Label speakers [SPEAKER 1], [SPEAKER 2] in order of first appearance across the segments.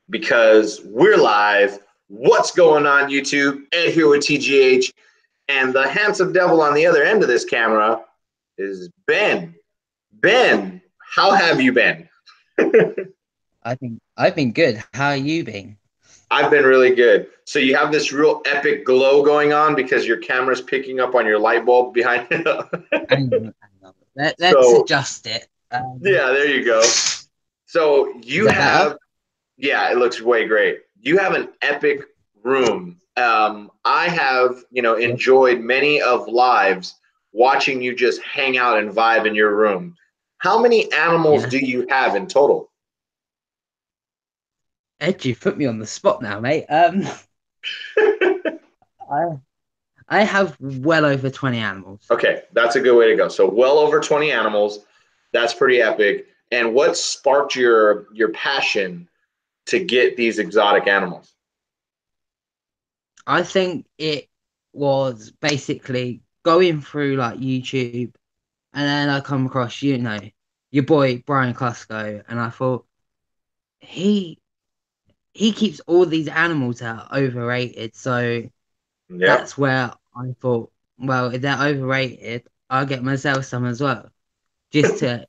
[SPEAKER 1] because we're live. What's going on, YouTube? Ed here with TGH, and the handsome devil on the other end of this camera is Ben. Ben, how have you been?
[SPEAKER 2] I've been good. How are you been?
[SPEAKER 1] I've been really good. So you have this real epic glow going on because your camera's picking up on your light bulb behind you.
[SPEAKER 2] Hang on. Let's
[SPEAKER 1] So
[SPEAKER 2] adjust it.
[SPEAKER 1] yeah, there you go. So
[SPEAKER 2] Is
[SPEAKER 1] you
[SPEAKER 2] that better?
[SPEAKER 1] have, yeah, it looks way great. You have an epic room. I have,
[SPEAKER 2] Yeah.
[SPEAKER 1] enjoyed many of lives watching you just hang out and vibe in your room. How many animals
[SPEAKER 2] Yeah.
[SPEAKER 1] do you have in total?
[SPEAKER 2] Ed, you put me on the spot now, mate. I I have well over 20 animals.
[SPEAKER 1] Okay, that's a good way to go. So well over 20 animals. That's pretty epic. And what sparked your passion to get these exotic animals?
[SPEAKER 2] I think it was basically going through like YouTube, and then I come across, your boy Brian Cusco, and I thought he he keeps all these animals that are overrated. So
[SPEAKER 1] Yep.
[SPEAKER 2] that's where I thought, well, if they're overrated, I'll get myself some as well, just to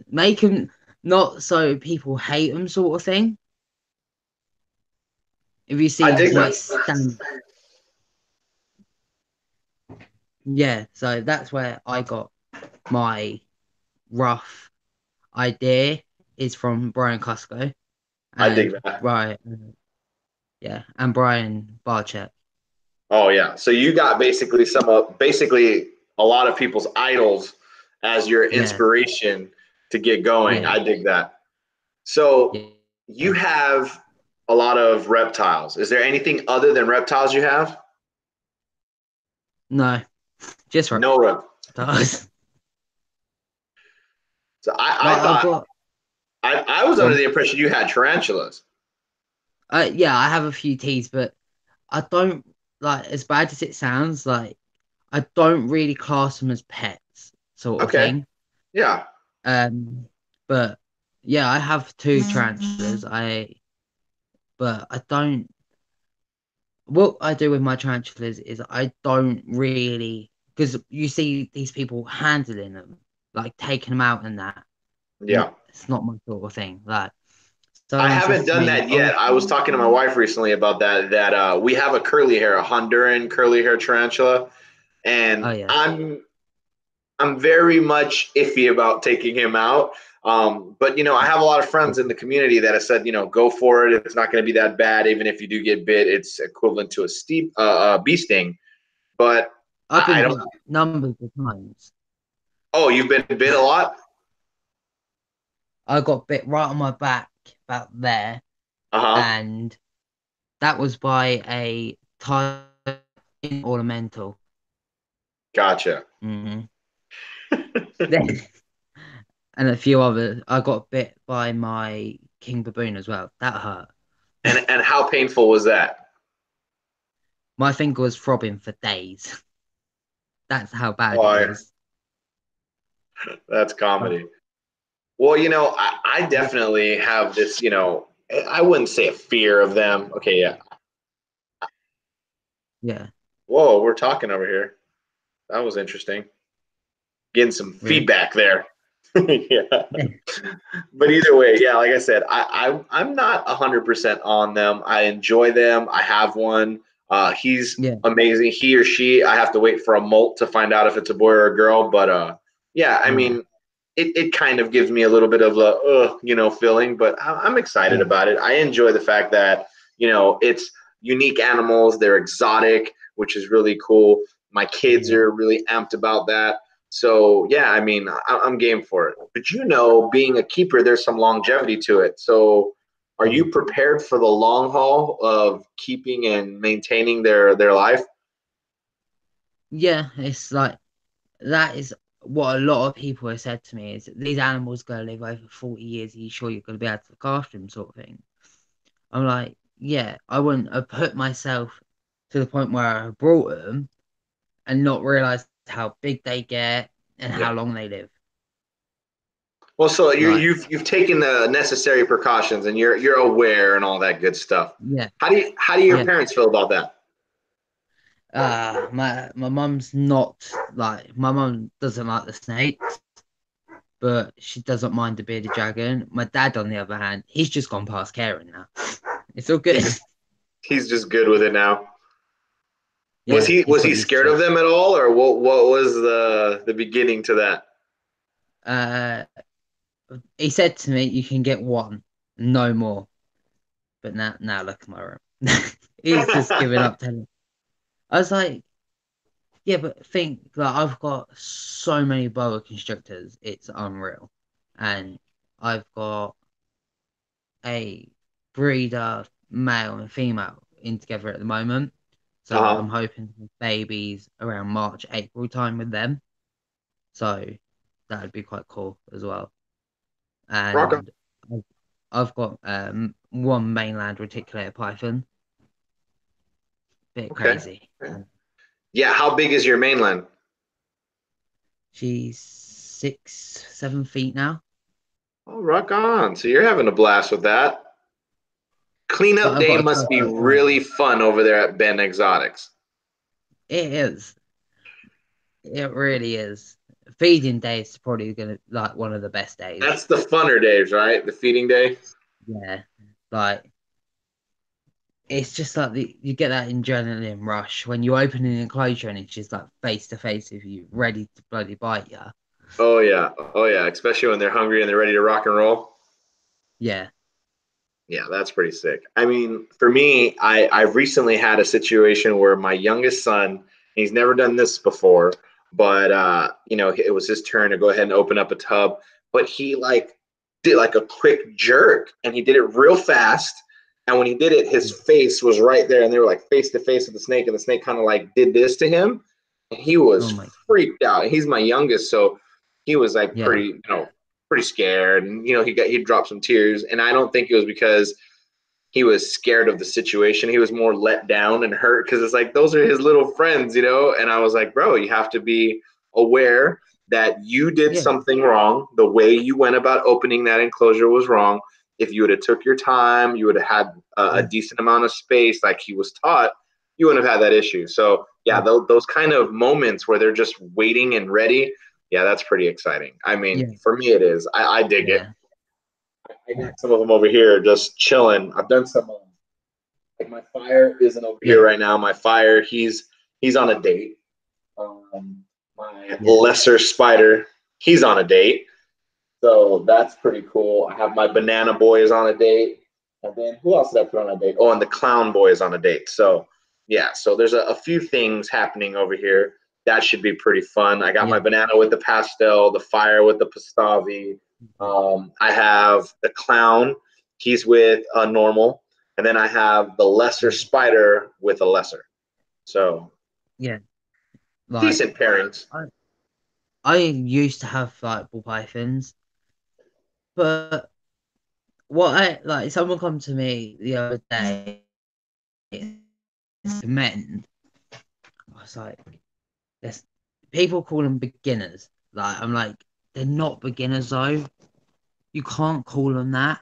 [SPEAKER 2] make them not so people hate them, sort of thing. If you
[SPEAKER 1] I
[SPEAKER 2] see
[SPEAKER 1] dig
[SPEAKER 2] my
[SPEAKER 1] that.
[SPEAKER 2] stand, yeah. So that's where I got my rough idea is from Brian Cusco
[SPEAKER 1] I dig
[SPEAKER 2] and
[SPEAKER 1] that.
[SPEAKER 2] Brian Barchett.
[SPEAKER 1] Oh yeah. So you got basically basically a lot of people's idols as your
[SPEAKER 2] Yeah,
[SPEAKER 1] inspiration to get going.
[SPEAKER 2] yeah,
[SPEAKER 1] I dig that. So
[SPEAKER 2] yeah.
[SPEAKER 1] you have a lot of reptiles. Is there anything other than reptiles you have?
[SPEAKER 2] No, just
[SPEAKER 1] No rep.
[SPEAKER 2] reptiles.
[SPEAKER 1] So I
[SPEAKER 2] Like I've
[SPEAKER 1] thought
[SPEAKER 2] got,
[SPEAKER 1] I was under
[SPEAKER 2] well,
[SPEAKER 1] the impression you had tarantulas.
[SPEAKER 2] yeah, I have a few teas, but I don't like as bad as it sounds, like I don't really class them as pets, sort of
[SPEAKER 1] Okay.
[SPEAKER 2] thing.
[SPEAKER 1] Yeah.
[SPEAKER 2] Um, but yeah, I have two tarantulas. But I don't. What I do with my tarantulas is I don't really, because you see these people handling them, like taking them out and that.
[SPEAKER 1] Yeah.
[SPEAKER 2] It's not my sort of thing. Like
[SPEAKER 1] I
[SPEAKER 2] someone
[SPEAKER 1] haven't
[SPEAKER 2] says to
[SPEAKER 1] done
[SPEAKER 2] me,
[SPEAKER 1] that
[SPEAKER 2] "Oh,
[SPEAKER 1] yet. I was talking to my wife recently about that. We have a curly hair, a Honduran curly hair tarantula,
[SPEAKER 2] oh
[SPEAKER 1] and
[SPEAKER 2] yeah,
[SPEAKER 1] I'm very much iffy about taking him out. But I have a lot of friends in the community that have said, go for it. It's not going to be that bad. Even if you do get bit, it's equivalent to a steep bee sting. But
[SPEAKER 2] I've
[SPEAKER 1] I
[SPEAKER 2] been
[SPEAKER 1] don't.
[SPEAKER 2] bit numbers of times.
[SPEAKER 1] Oh, you've been bit a lot.
[SPEAKER 2] I got bit right on my back about there,
[SPEAKER 1] Uh huh.
[SPEAKER 2] and that was by a Thai ornamental.
[SPEAKER 1] Gotcha.
[SPEAKER 2] Hmm and a few others. I got bit by my king baboon as well. That hurt.
[SPEAKER 1] And how painful was that?
[SPEAKER 2] My finger was throbbing for days. That's how bad it
[SPEAKER 1] Oh,
[SPEAKER 2] was.
[SPEAKER 1] that's
[SPEAKER 2] Uh,
[SPEAKER 1] comedy. Well, I definitely have this. I wouldn't say a fear of them. Okay, yeah.
[SPEAKER 2] yeah,
[SPEAKER 1] Whoa, we're talking over here. That was interesting. Getting some
[SPEAKER 2] really.
[SPEAKER 1] feedback there. Yeah.
[SPEAKER 2] Yeah,
[SPEAKER 1] But either way, yeah, like I said, I'm not 100% on them. I enjoy them. I have one. He's
[SPEAKER 2] yeah,
[SPEAKER 1] amazing. He or she, I have to wait for a molt to find out if it's a boy or a girl. But yeah, I
[SPEAKER 2] yeah,
[SPEAKER 1] mean, it kind of gives me a little bit of a feeling. But I'm excited
[SPEAKER 2] yeah,
[SPEAKER 1] about it. I enjoy the fact that it's unique animals. They're exotic, which is really cool. My kids
[SPEAKER 2] yeah.
[SPEAKER 1] are really amped about that. So yeah, I mean, I'm game for it. But being a keeper, there's some longevity to it. So are
[SPEAKER 2] Yeah.
[SPEAKER 1] you prepared for the long haul of keeping and maintaining their life?
[SPEAKER 2] Yeah, it's like that is what a lot of people have said to me is that these animals gonna live over 40 years. Are you sure you're gonna be able to look after them, sort of thing? I'm like, yeah, I wouldn't have put myself to the point where I brought them and not realized how big they get and
[SPEAKER 1] Yeah.
[SPEAKER 2] how long they live.
[SPEAKER 1] Well, so
[SPEAKER 2] Like,
[SPEAKER 1] you've taken the necessary precautions and you're aware and all that good stuff.
[SPEAKER 2] yeah,
[SPEAKER 1] How do your
[SPEAKER 2] yeah.
[SPEAKER 1] parents feel about that?
[SPEAKER 2] My mum's not like my mum doesn't like the snakes, but she doesn't mind the bearded dragon. My dad, on the other hand, he's just gone past caring now. It's all good.
[SPEAKER 1] He's just good with it now. Was
[SPEAKER 2] Yeah,
[SPEAKER 1] he
[SPEAKER 2] he's
[SPEAKER 1] was
[SPEAKER 2] got
[SPEAKER 1] he
[SPEAKER 2] used to
[SPEAKER 1] scared of
[SPEAKER 2] it.
[SPEAKER 1] them at all, or what was the beginning to that?
[SPEAKER 2] Uh, he said to me, "You can get one, no more." But now look at my room. He's just giving up telling. I was like, yeah, but think like I've got so many boa constrictors, it's unreal, and I've got a breeder, male and female, in together at the moment. So
[SPEAKER 1] Uh-huh.
[SPEAKER 2] I'm hoping for babies around March, April time with them. So that would be quite cool as well.
[SPEAKER 1] Rock on.
[SPEAKER 2] And I've got one mainland reticulated python. Bit
[SPEAKER 1] Okay.
[SPEAKER 2] crazy.
[SPEAKER 1] Okay. Yeah, how big is your mainland?
[SPEAKER 2] She's 6, 7 feet now.
[SPEAKER 1] Oh, rock on. So you're having a blast with that.
[SPEAKER 2] But
[SPEAKER 1] Cleanup
[SPEAKER 2] I've
[SPEAKER 1] day
[SPEAKER 2] got a
[SPEAKER 1] must be
[SPEAKER 2] trophy at home.
[SPEAKER 1] really fun over there at Ben Exotics.
[SPEAKER 2] It is. It really is. Feeding day is probably gonna like one of the best days.
[SPEAKER 1] That's the funner days, right? The feeding day.
[SPEAKER 2] Yeah. Like it's just like you get that adrenaline rush when you open an enclosure and it's just like face to face with you, ready to bloody bite you.
[SPEAKER 1] Oh yeah. Oh yeah. Especially when they're hungry and they're ready to rock and roll.
[SPEAKER 2] Yeah.
[SPEAKER 1] Yeah, that's pretty sick. I mean, for me, I've recently had a situation where my youngest son, he's never done this before, but it was his turn to go ahead and open up a tub, but he like did like a quick jerk and he did it real fast. And when he did it, his face was right there and they were like face to face with the snake, and the snake kind of like did this to him. And he
[SPEAKER 2] Oh
[SPEAKER 1] was
[SPEAKER 2] my.
[SPEAKER 1] freaked out. He's my youngest, so he was like
[SPEAKER 2] Yeah.
[SPEAKER 1] pretty scared, and he dropped some tears, and I don't think it was because he was scared of the situation. He was more let down and hurt because it's like those are his little friends, and I was like, bro, you have to be aware that you did
[SPEAKER 2] Yeah.
[SPEAKER 1] something wrong. The way you went about opening that enclosure was wrong. If you would have took your time, you would have had a
[SPEAKER 2] Yeah.
[SPEAKER 1] decent amount of space like he was taught, you wouldn't have had that issue. So yeah,
[SPEAKER 2] Yeah.
[SPEAKER 1] those kind of moments where they're just waiting and ready, yeah, that's pretty exciting. I mean,
[SPEAKER 2] Yeah.
[SPEAKER 1] for me, it is. I dig it.
[SPEAKER 2] Yeah.
[SPEAKER 1] I got some of them over here just chilling. I've done some like my fire isn't over here
[SPEAKER 2] Yeah.
[SPEAKER 1] right now. My fire, he's on a date. My
[SPEAKER 2] Yeah.
[SPEAKER 1] lesser spider, he's on a date. So that's pretty cool. I have my banana boy is on a date. And then who else did I put on a date? Oh, and the clown boy is on a date. So yeah, so there's a few things happening over here. That should be pretty fun. I got my
[SPEAKER 2] Yeah.
[SPEAKER 1] banana with the pastel, the fire with the pastavi. I have the clown. He's with a normal. And then I have the lesser
[SPEAKER 2] Yeah.
[SPEAKER 1] spider with a lesser. So
[SPEAKER 2] Yeah. Like
[SPEAKER 1] decent pairings.
[SPEAKER 2] I used to have like ball pythons, but what I like someone come to me the other day men. I was like, there's people call them beginners. Like I'm like, they're not beginners though. You can't call them that.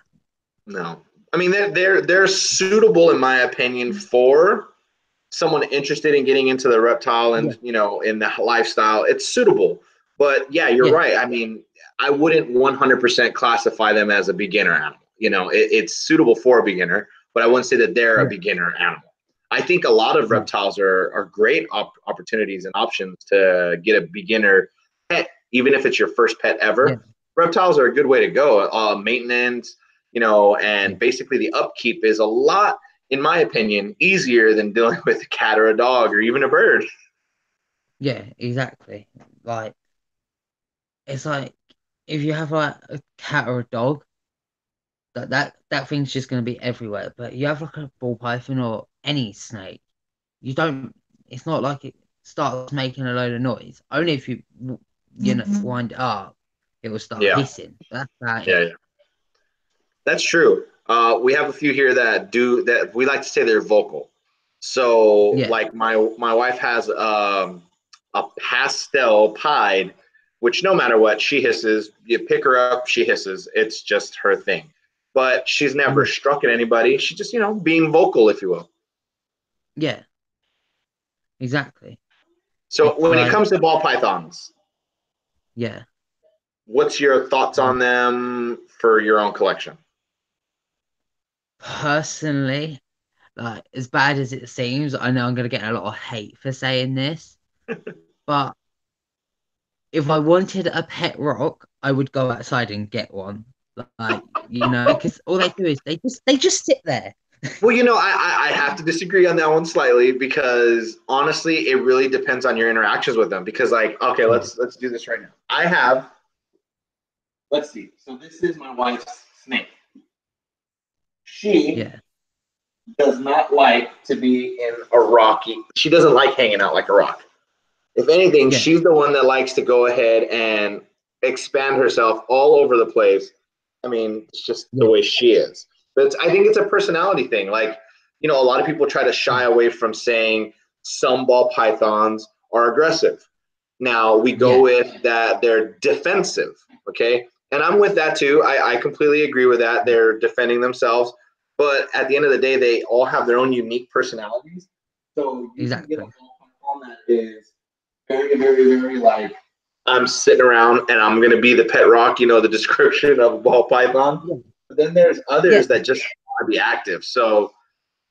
[SPEAKER 1] No. I mean they're suitable in my opinion for someone interested in getting into the reptile
[SPEAKER 2] Yeah,
[SPEAKER 1] and in the lifestyle. It's suitable. But yeah, you're
[SPEAKER 2] yeah,
[SPEAKER 1] right. I mean, I wouldn't 100% classify them as a beginner animal. It's suitable for a beginner, but I wouldn't say that they're a
[SPEAKER 2] yeah,
[SPEAKER 1] beginner animal. I think a lot of
[SPEAKER 2] yeah,
[SPEAKER 1] reptiles are great opportunities and options to get a beginner pet, even if it's your first pet
[SPEAKER 2] yeah,
[SPEAKER 1] ever. Reptiles are a good way to go. Maintenance,
[SPEAKER 2] yeah,
[SPEAKER 1] and basically the upkeep is a lot, in my opinion, easier than dealing with a cat or a dog or even a bird.
[SPEAKER 2] yeah, exactly. Like it's like if you have like a cat or a dog, that thing's just gonna be everywhere. But you have like a ball python or any snake, you don't. It's not like it starts making a load of noise. Only if you wind it up, it will start
[SPEAKER 1] Yeah,
[SPEAKER 2] hissing. That's about
[SPEAKER 1] yeah,
[SPEAKER 2] it.
[SPEAKER 1] yeah. That's true. We have a few here that do that. We like to say they're vocal. So,
[SPEAKER 2] Yeah,
[SPEAKER 1] like my wife has a pastel pied which no matter what, she hisses. You pick her up, she hisses. It's just her thing. But she's never struck at anybody. She's just, being vocal, if you will.
[SPEAKER 2] Yeah, exactly.
[SPEAKER 1] So
[SPEAKER 2] It's
[SPEAKER 1] when it
[SPEAKER 2] like,
[SPEAKER 1] comes to ball pythons,
[SPEAKER 2] yeah,
[SPEAKER 1] what's your thoughts on them for your own collection?
[SPEAKER 2] personally, like as bad as it seems, I know I'm gonna get a lot of hate for saying this, but if I wanted a pet rock, I would go outside and get one. Like, because all they do is they just sit there.
[SPEAKER 1] Well, I have to disagree on that one slightly because honestly, it really depends on your interactions with them. Because like, okay, let's do this right now. Let's see. So this is my wife's snake. She
[SPEAKER 2] Yeah,
[SPEAKER 1] does not like to be in a rocky. She doesn't like hanging out like a rock. If anything,
[SPEAKER 2] yeah,
[SPEAKER 1] she's the one that likes to go ahead and expand herself all over the place. I mean, it's just the
[SPEAKER 2] yeah,
[SPEAKER 1] way she is. But I think it's a personality thing. Like, a lot of people try to shy away from saying some ball pythons are aggressive. Now we go
[SPEAKER 2] yeah,
[SPEAKER 1] with that they're defensive. Okay. And I'm with that too. I completely agree with that. They're defending themselves. But at the end of the day, they all have their own unique personalities. So you can get a
[SPEAKER 2] exactly.
[SPEAKER 1] ball python that is very, very, very like I'm sitting around and I'm gonna be the pet rock, the description of a ball python.
[SPEAKER 2] Yeah,
[SPEAKER 1] But then there's
[SPEAKER 2] yeah,
[SPEAKER 1] others that just want to be active. So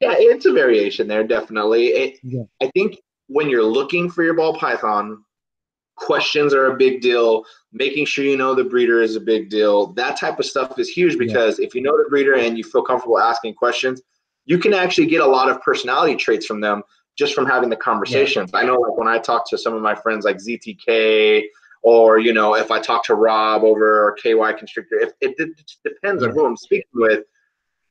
[SPEAKER 1] yeah, it's a variation there, definitely.
[SPEAKER 2] yeah,
[SPEAKER 1] I think when you're looking for your ball python, questions are a big deal. Making sure you know the breeder is a big deal. That type of stuff is huge
[SPEAKER 2] yeah,
[SPEAKER 1] because if you know the breeder and you feel comfortable asking questions, you can actually get a lot of personality traits from them just from having the
[SPEAKER 2] yeah,
[SPEAKER 1] conversations. I know, like when I talk to some of my friends like ZTK, or if I talk to Rob over KY Constrictor, it depends on
[SPEAKER 2] yeah,
[SPEAKER 1] who I'm speaking with.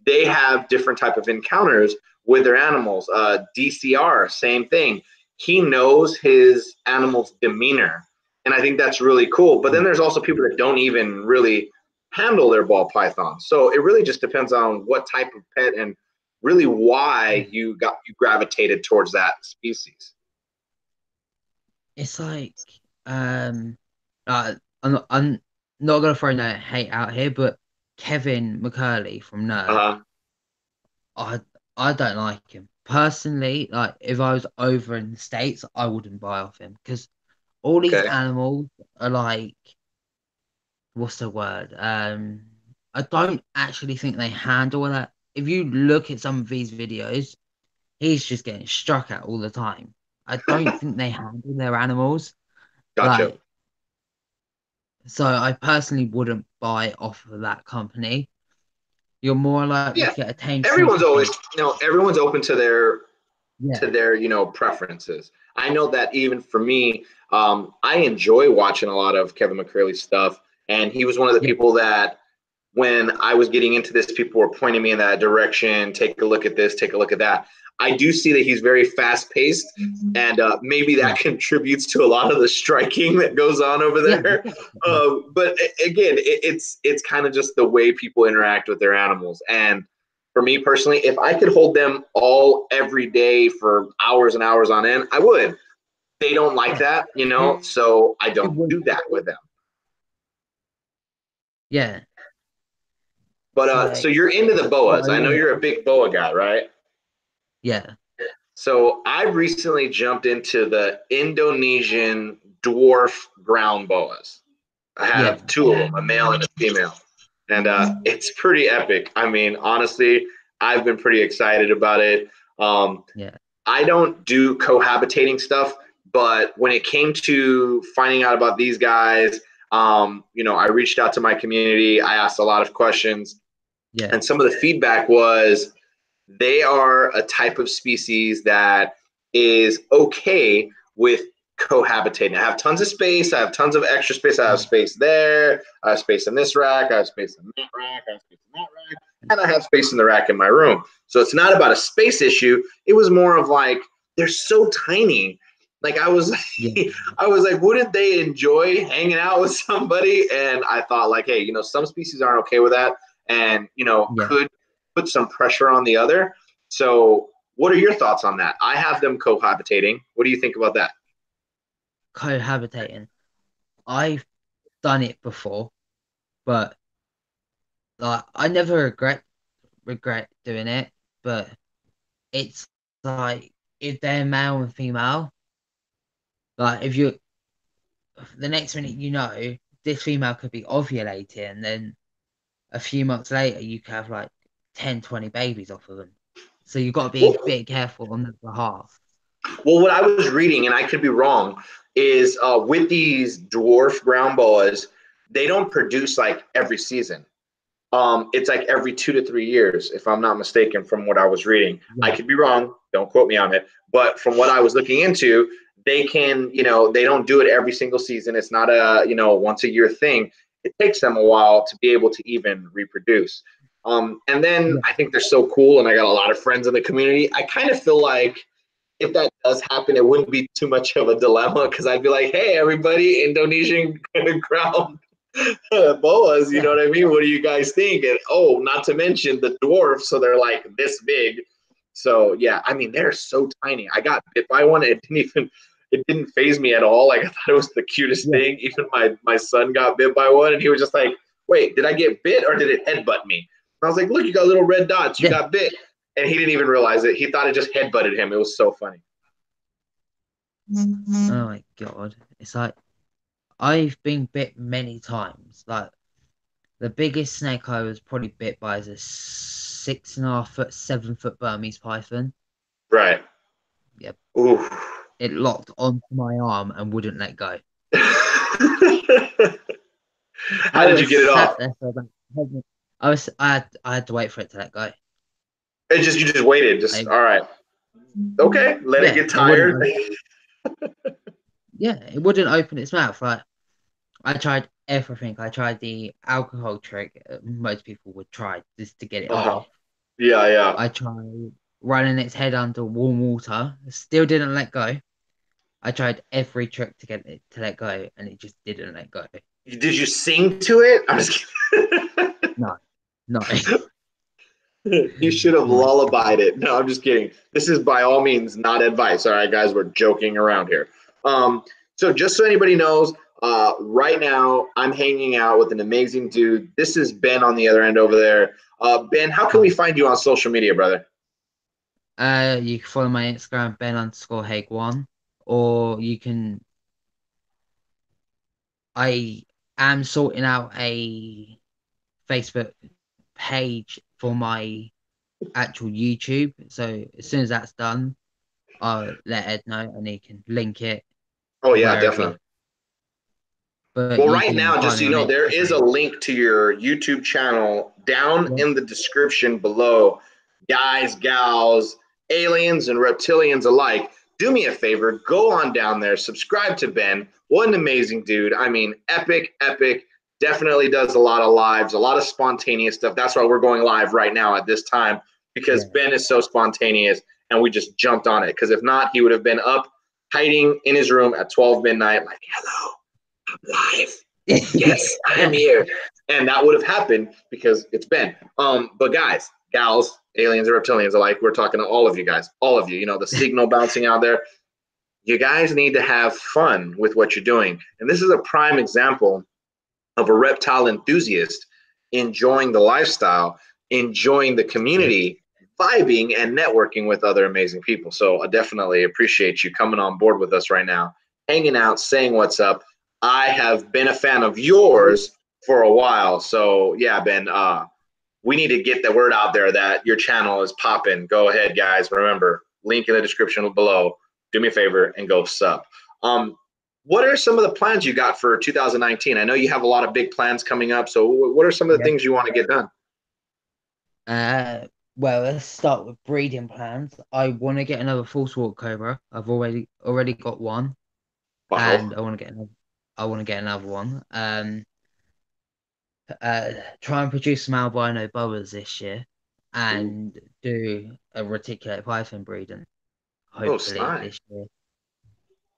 [SPEAKER 1] They have different type of encounters with their animals. DCR, same thing. He knows his animal's demeanor, and I think that's really cool. But then there's also people that don't even really handle their ball python. So it really just depends on what type of pet and really why you gravitated towards that species.
[SPEAKER 2] It's like, um, I'm not gonna throw no hate out here, but Kevin McCurley from Nerd,
[SPEAKER 1] Uh,
[SPEAKER 2] I I don't like him personally. Like, if I was over in the States, I wouldn't buy off him because all these
[SPEAKER 1] okay,
[SPEAKER 2] animals are like, what's the word? I don't actually think they handle that. If you look at some of these videos, he's just getting struck at all the time. I don't think they handle their animals.
[SPEAKER 1] gotcha.
[SPEAKER 2] Like, so I personally wouldn't buy off of that company. You're more likely
[SPEAKER 1] Yeah,
[SPEAKER 2] to get a tame
[SPEAKER 1] everyone's always,
[SPEAKER 2] centipede.
[SPEAKER 1] everyone's open to their
[SPEAKER 2] Yeah,
[SPEAKER 1] preferences. I know that even for me, I enjoy watching a lot of Kevin McCurley's stuff, and he was one of the
[SPEAKER 2] yeah,
[SPEAKER 1] people that when I was getting into this, people were pointing me in that direction. Take a look at this. Take a look at that. I do see that he's very fast paced, and maybe
[SPEAKER 2] yeah,
[SPEAKER 1] that contributes to a lot of the striking that goes on over
[SPEAKER 2] yeah,
[SPEAKER 1] there.
[SPEAKER 2] yeah,
[SPEAKER 1] But again, it's kind of just the way people interact with their animals. And for me personally, if I could hold them all every day for hours and hours on end, I would. They don't like
[SPEAKER 2] yeah.
[SPEAKER 1] that,
[SPEAKER 2] It,
[SPEAKER 1] so I
[SPEAKER 2] it
[SPEAKER 1] don't
[SPEAKER 2] would,
[SPEAKER 1] do that with them.
[SPEAKER 2] yeah.
[SPEAKER 1] But
[SPEAKER 2] It's
[SPEAKER 1] so
[SPEAKER 2] like
[SPEAKER 1] you're into the
[SPEAKER 2] what
[SPEAKER 1] boas.
[SPEAKER 2] I
[SPEAKER 1] I know
[SPEAKER 2] want.
[SPEAKER 1] you're a big boa guy, right?
[SPEAKER 2] Yeah,
[SPEAKER 1] So I've recently jumped into the Indonesian dwarf ground boas. I
[SPEAKER 2] yeah,
[SPEAKER 1] have two of them, a male and a female, and it's pretty epic. I mean, honestly, I've been pretty excited about it. Um,
[SPEAKER 2] yeah,
[SPEAKER 1] I don't do cohabitating stuff, but when it came to finding out about these guys, I reached out to my community. I asked a lot of questions,
[SPEAKER 2] yeah,
[SPEAKER 1] and some of the feedback was they are a type of species that is okay with cohabitating. I have tons of space. I have tons of extra space. I have space there. I have space in this rack. I have space in that rack. I have space in that rack. And I have space in the rack in my room. So it's not about a space issue. It was more of like, they're so tiny. Like I was,
[SPEAKER 2] yeah,
[SPEAKER 1] I was like, wouldn't they enjoy hanging out with somebody? And I thought like, hey, some species aren't okay with that, and
[SPEAKER 2] yeah.
[SPEAKER 1] could put some pressure on the other. So, what are your thoughts on that? I have them cohabitating. What do you think about that?
[SPEAKER 2] Cohabitating. I done it before, but like I never regret doing it. But it's like if they're male and female, like if you the next minute you know this female could be ovulating, and then a few months later you could have like 10, 20 babies off of them. So you've got to be a
[SPEAKER 1] Well,
[SPEAKER 2] bit careful on that behalf.
[SPEAKER 1] well, what I was reading, and I could be wrong, is with these dwarf ground boas, they don't produce like every season. It's like every 2 to 3 years, if I'm not mistaken, from what I was reading. I
[SPEAKER 2] Yeah.
[SPEAKER 1] could be wrong. Don't quote me on it. But from what I was looking into, they can, they don't do it every single season. It's not a, once a year thing. It takes them a while to be able to even reproduce. And then
[SPEAKER 2] Yeah.
[SPEAKER 1] I think they're so cool, and I got a lot of friends in the community. I kind of feel like if that does happen, it wouldn't be too much of a dilemma because I'd be like, hey, everybody, Indonesian ground boas, you know
[SPEAKER 2] Yeah.
[SPEAKER 1] what I mean? What do you guys think? And oh, not to mention the dwarfs, so they're like this big. So yeah, I mean they're so tiny. I got bit by one. It didn't phase me at all. Like I thought it was the cutest
[SPEAKER 2] Yeah.
[SPEAKER 1] thing. Even my son got bit by one, and he was just like, "Wait, did I get bit or did it headbutt me?" And I was like, "Look, you got little red dots. You
[SPEAKER 2] Yeah.
[SPEAKER 1] got bit." And he didn't even realize it. He thought it just headbutted him. It was so funny.
[SPEAKER 2] Oh my God. It's like I've been bit many times. Like the biggest snake I was probably bit by is a 6.5 foot, 7 foot Burmese python.
[SPEAKER 1] Right.
[SPEAKER 2] Yep.
[SPEAKER 1] Ooh.
[SPEAKER 2] It locked onto my arm and wouldn't let go.
[SPEAKER 1] How
[SPEAKER 2] I
[SPEAKER 1] did you
[SPEAKER 2] was
[SPEAKER 1] get it
[SPEAKER 2] sat
[SPEAKER 1] off?
[SPEAKER 2] there for about I had to wait for it to let go.
[SPEAKER 1] You just waited. Just
[SPEAKER 2] I
[SPEAKER 1] all right. Okay, let it
[SPEAKER 2] Yeah,
[SPEAKER 1] get
[SPEAKER 2] it wouldn't
[SPEAKER 1] tired.
[SPEAKER 2] it wouldn't open its mouth. Like I tried everything. I tried the alcohol trick most people would try just to get it
[SPEAKER 1] Uh-huh.
[SPEAKER 2] off.
[SPEAKER 1] Yeah, yeah.
[SPEAKER 2] I tried running its head under warm water. Still didn't let go. I tried every trick to get it to let go, and it just didn't let go.
[SPEAKER 1] Did you sing to it? I'm just kidding.
[SPEAKER 2] No, no.
[SPEAKER 1] You should have
[SPEAKER 2] My
[SPEAKER 1] lullabied it. No, I'm just kidding. This is by all means not advice. All right, guys, we're joking around here. So just so anybody knows, right now I'm hanging out with an amazing dude. This is Ben on the other end over there. Ben, how can we
[SPEAKER 2] God.
[SPEAKER 1] find you on social media, brother?
[SPEAKER 2] You can follow my Instagram Ben_Hague1, or you can. I am sorting out a Facebook page for my actual YouTube. So as soon as that's done, I'll let Ed know and he can link it
[SPEAKER 1] Oh yeah,
[SPEAKER 2] wherever.
[SPEAKER 1] definitely.
[SPEAKER 2] But
[SPEAKER 1] Well,
[SPEAKER 2] you
[SPEAKER 1] right
[SPEAKER 2] can
[SPEAKER 1] now, just
[SPEAKER 2] find
[SPEAKER 1] so
[SPEAKER 2] me
[SPEAKER 1] you
[SPEAKER 2] on
[SPEAKER 1] know, there is a
[SPEAKER 2] Instagram.
[SPEAKER 1] link to your YouTube channel down
[SPEAKER 2] Yeah.
[SPEAKER 1] in the description below. Guys, gals, aliens, and reptilians alike, do me a favor, go on down there, subscribe to Ben. What an amazing dude. I mean, epic, epic. Definitely does a lot of lives, a lot of spontaneous stuff. That's why we're going live right now at this time, because
[SPEAKER 2] Yeah.
[SPEAKER 1] Ben is so spontaneous and we just jumped on it. Because if not, he would have been up hiding in his room at 12 midnight, like, hello, I'm live. Yes, I am here. And that would have happened because it's Ben. But guys, gals, aliens and reptilians alike, we're talking to all of you guys, all of you, the signal bouncing out there. You guys need to have fun with what you're doing. And this is a prime example of a reptile enthusiast enjoying the lifestyle, enjoying the
[SPEAKER 2] Yeah.
[SPEAKER 1] community, vibing and networking with other amazing people. So I definitely appreciate you coming on board with us right now, hanging out, saying what's up. I have been a fan of yours for a while. So yeah, Ben, we need to get the word out there that your channel is popping. Go ahead, guys. Remember, link in the description below. Do me a favor and go sub. What are some of the plans you got for 2019? I know you have a lot of big plans coming up. So what are some of the
[SPEAKER 2] Yeah.
[SPEAKER 1] things you want to get done?
[SPEAKER 2] Well, let's start with breeding plans. I want to get another full sword cobra. I've already got one, and
[SPEAKER 1] Wow.
[SPEAKER 2] I want to get another one. Try and produce some albino boas this year,
[SPEAKER 1] Ooh.
[SPEAKER 2] and do a reticulate python breeding
[SPEAKER 1] Oh,
[SPEAKER 2] hopefully
[SPEAKER 1] snide.
[SPEAKER 2] this year.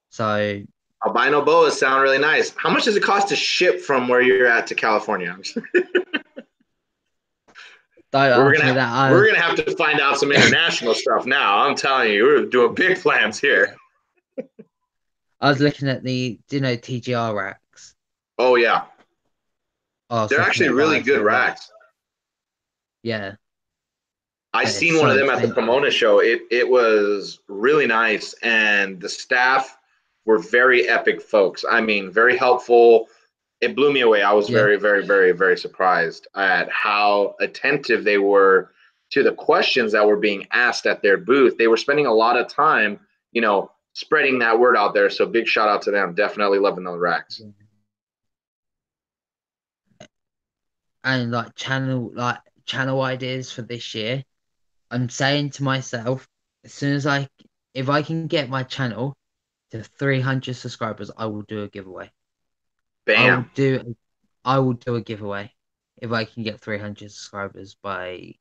[SPEAKER 2] So
[SPEAKER 1] Albino boas sound really nice. How much does it cost to ship from where you're at to California?
[SPEAKER 2] don't
[SPEAKER 1] We're
[SPEAKER 2] ask
[SPEAKER 1] gonna
[SPEAKER 2] me
[SPEAKER 1] have,
[SPEAKER 2] that.
[SPEAKER 1] we're gonna have to find out some international stuff now. I'm telling you, we're doing big plans here.
[SPEAKER 2] I was looking at the TGR racks.
[SPEAKER 1] Oh yeah.
[SPEAKER 2] Oh,
[SPEAKER 1] They're
[SPEAKER 2] so
[SPEAKER 1] actually
[SPEAKER 2] Connect
[SPEAKER 1] really
[SPEAKER 2] Live
[SPEAKER 1] good
[SPEAKER 2] for yeah,
[SPEAKER 1] racks.
[SPEAKER 2] yeah,
[SPEAKER 1] I
[SPEAKER 2] yeah. It's
[SPEAKER 1] seen one of
[SPEAKER 2] so
[SPEAKER 1] them at the
[SPEAKER 2] expensive.
[SPEAKER 1] Pomona show. It was really nice, and the staff were very epic folks. I mean, very helpful. It blew me away. I was
[SPEAKER 2] Yeah,
[SPEAKER 1] very, very, very, very surprised at how attentive they were to the questions that were being asked at their booth. They were spending a lot of time, spreading that word out there. So big shout out to them. Definitely loving those racks.
[SPEAKER 2] and channel ideas for this year. I'm saying to myself, as soon as if I can get my channel to 300 subscribers, I will do a giveaway. I will
[SPEAKER 1] Bam.
[SPEAKER 2] do I will do a giveaway if I can get 300 subscribers by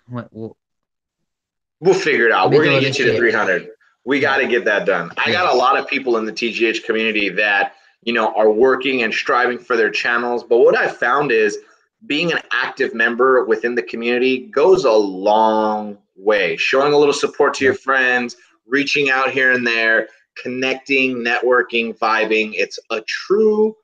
[SPEAKER 2] what
[SPEAKER 1] We'll figure it out. We're
[SPEAKER 2] middle
[SPEAKER 1] going
[SPEAKER 2] of
[SPEAKER 1] to get
[SPEAKER 2] this
[SPEAKER 1] you to
[SPEAKER 2] year.
[SPEAKER 1] 300. We got
[SPEAKER 2] Yeah,
[SPEAKER 1] to get that done. I
[SPEAKER 2] yeah,
[SPEAKER 1] got a lot of people in the TGH community that, are working and striving for their channels. But what I found is being an active member within the community goes a long way. Showing a little support to
[SPEAKER 2] yeah,
[SPEAKER 1] your friends, reaching out here and there, connecting, networking, vibing. It's a true,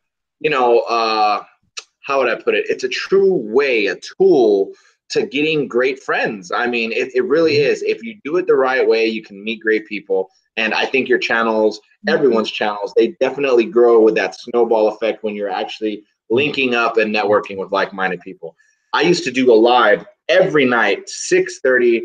[SPEAKER 1] how would I put it? It's a true way, a tool to getting great friends. I mean, it really
[SPEAKER 2] yeah,
[SPEAKER 1] is. If you do it the right way, you can meet great people. And I think your channels, everyone's channels, they definitely grow with that snowball effect when you're actually
[SPEAKER 2] yeah,
[SPEAKER 1] linking up and networking with like-minded people. I used to do a live every night, 6:30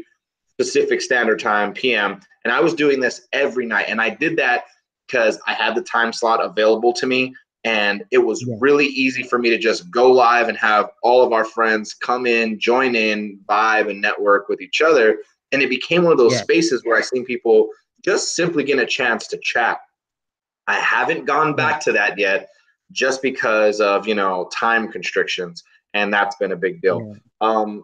[SPEAKER 1] Pacific Standard Time, PM, and I was doing this every night. And I did that because I had the time slot available to me. And it was
[SPEAKER 2] yeah,
[SPEAKER 1] really easy for me to just go live and have all of our friends come in, join in, vibe, and network with each other. And it became one of those
[SPEAKER 2] yeah,
[SPEAKER 1] spaces where I seen people just simply get a chance to chat. I haven't gone
[SPEAKER 2] yeah,
[SPEAKER 1] back to that yet just because of, time constrictions. And that's been a big deal.
[SPEAKER 2] yeah,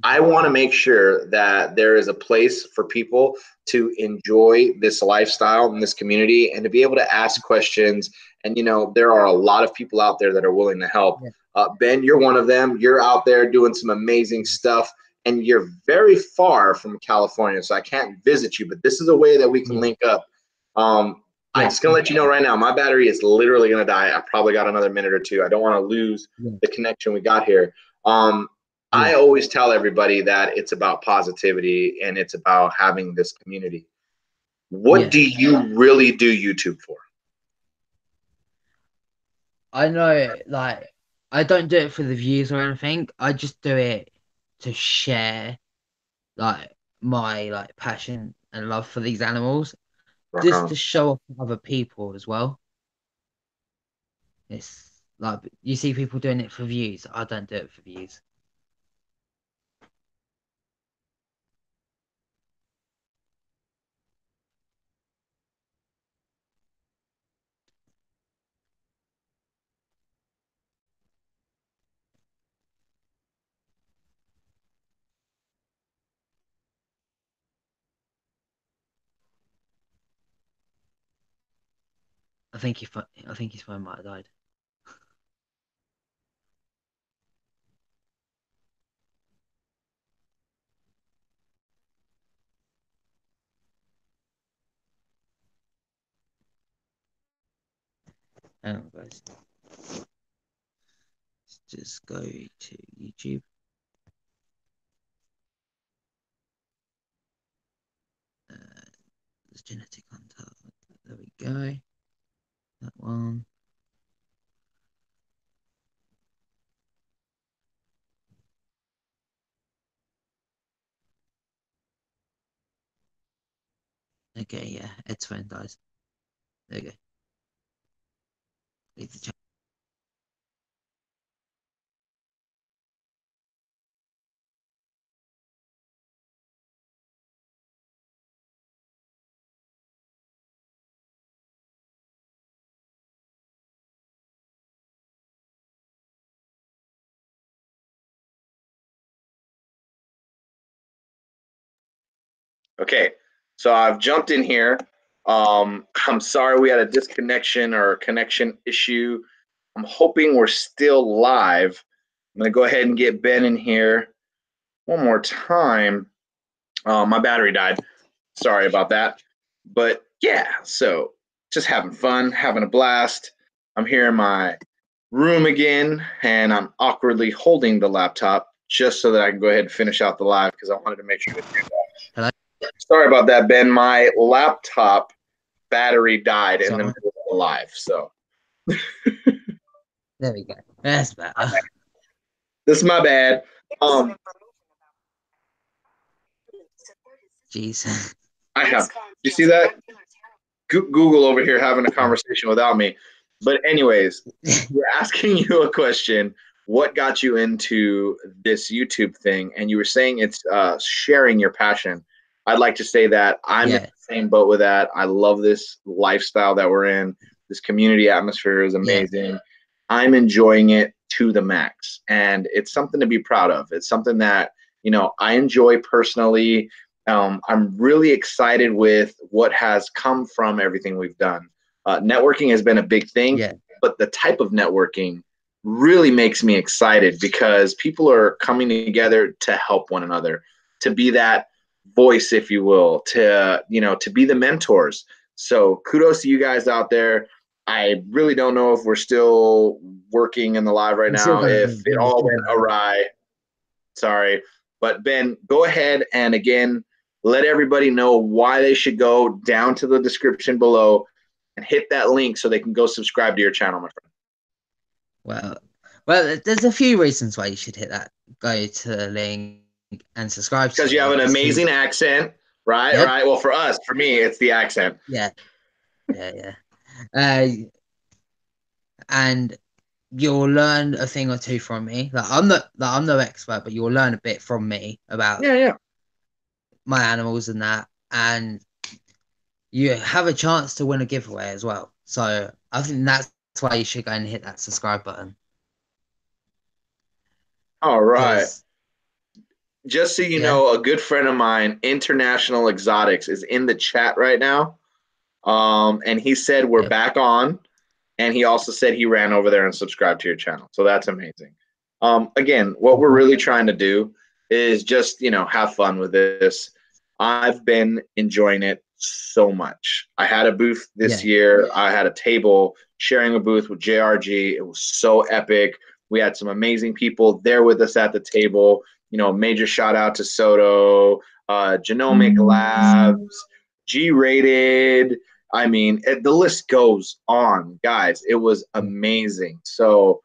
[SPEAKER 1] I want to make sure that there is a place for people to enjoy this lifestyle in this community and to be able to ask questions. And, there are a lot of people out there that are willing to help.
[SPEAKER 2] yeah,
[SPEAKER 1] Ben, you're one of them. You're out there doing some amazing stuff, and you're very far from California, so I can't visit you, but this is a way that we can
[SPEAKER 2] yeah,
[SPEAKER 1] link up. I'm
[SPEAKER 2] yeah,
[SPEAKER 1] just going to let you know right now, my battery is literally going to die. I probably got another minute or two. I don't want to lose
[SPEAKER 2] yeah,
[SPEAKER 1] the connection we got here.
[SPEAKER 2] yeah,
[SPEAKER 1] I always tell everybody that it's about positivity and it's about having this community. What
[SPEAKER 2] yeah.
[SPEAKER 1] do you really do YouTube for?
[SPEAKER 2] I know, I don't do it for the views or anything. I just do it to share, my passion and love for these animals,
[SPEAKER 1] Rock
[SPEAKER 2] just to
[SPEAKER 1] on.
[SPEAKER 2] show off to other people as well. It's like you see people doing it for views. I don't do it for views. I think his phone might have died. Hang on, guys. Let's just go to YouTube. Uh, there's Genetic Hunter. There we go. That one. Okay, yeah. Ed's phone dies. There you go. Leave the chat.
[SPEAKER 1] Okay, so I've jumped in here. I'm sorry we had a disconnection or a connection issue. I'm hoping we're still live. I'm going to go ahead and get Ben in here one more time. My battery died. Sorry about that. But yeah, so just having fun, having a blast. I'm here in my room again, and I'm awkwardly holding the laptop just so that I can go ahead and finish out the live because I wanted to make sure that you
[SPEAKER 2] Hello?
[SPEAKER 1] Sorry about that, Ben. My laptop battery died in the
[SPEAKER 2] Sorry.
[SPEAKER 1] middle of the live, so
[SPEAKER 2] There we go. That's better.
[SPEAKER 1] this is my bad.
[SPEAKER 2] Jeez.
[SPEAKER 1] I have. You see that? Google over here having a conversation without me. But anyways, we're asking you a question. What got you into this YouTube thing? And you were saying it's sharing your passion. I'd like to say that I'm in the same boat with that. I love this lifestyle that we're in. This community atmosphere is amazing. Yeah. I'm enjoying it to the max. And it's something to be proud of. It's something that, you know, I enjoy personally. I'm really excited with what has come from everything we've done. Networking has been a big thing, but the type of networking really makes me excited because people are coming together to help one another, to be that voice, if you will, to, you know, to be the mentors. So kudos to you guys out there. I really don't know if we're still working in the live right now, if it all went awry. Sorry. But Ben, go ahead and again, let everybody know why they should go down to the description below and hit that link so they can go subscribe to your channel, my friend.
[SPEAKER 2] Well, there's a few reasons why you should hit that. Go to the link and subscribe.
[SPEAKER 1] Because you have an amazing accent, right? Yep. Right. Well, for us, for me, it's the accent.
[SPEAKER 2] Yeah. And you'll learn a thing or two from me. I'm no expert, but you'll learn a bit from me about my animals and that. And you have a chance to win a giveaway as well. So I think that's why you should go and hit that subscribe button.
[SPEAKER 1] All right. Just so you know, a good friend of mine, International Exotics, is in the chat right now. And he said we're back on. And he also said he ran over there and subscribed to your channel. So that's amazing. Again, what we're really trying to do is just, you know, have fun with this. I've been enjoying it so much. I had a booth this year. I had a table sharing a booth with JRG. It was so epic. We had some amazing people there with us at the table. You know, major shout out to Soto, Genomic Labs, G-Rated. I mean, the list goes on, guys. It was amazing. So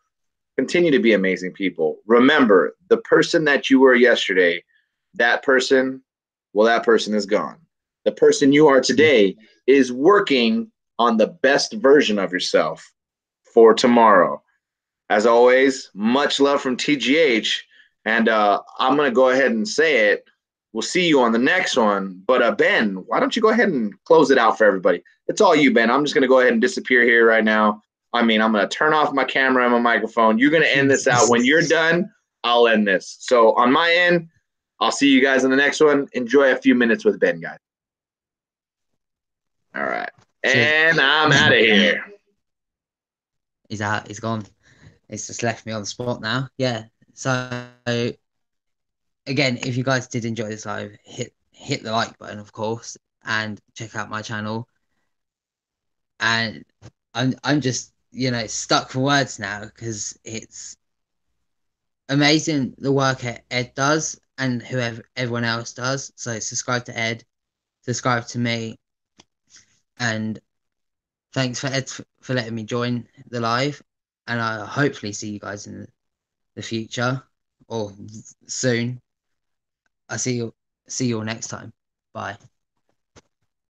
[SPEAKER 1] continue to be amazing people. Remember, the person that you were yesterday, that person, well, that person is gone. The person you are today is working on the best version of yourself for tomorrow. As always, much love from TGH. And I'm going to go ahead and say it. We'll see you on the next one. But Ben, why don't you go ahead and close it out for everybody? It's all you, Ben. I'm just going to go ahead and disappear here right now. I mean, I'm going to turn off my camera and my microphone. You're going to end this out. When you're done, I'll end this. So on my end, I'll see you guys in the next one. Enjoy a few minutes with Ben, guys. All right. And I'm out of here.
[SPEAKER 2] He's out. He's gone. It's just left me on the spot now. Yeah. So again, if you guys did enjoy this live, hit the like button, of course, and check out my channel. And I'm just, you know, stuck for words now because it's amazing the work Edd does and whoever everyone else does. So subscribe to Edd, subscribe to me, and thanks for Edd for letting me join the live. And I'll hopefully see you guys in the future or soon. I'll see you all next time. Bye.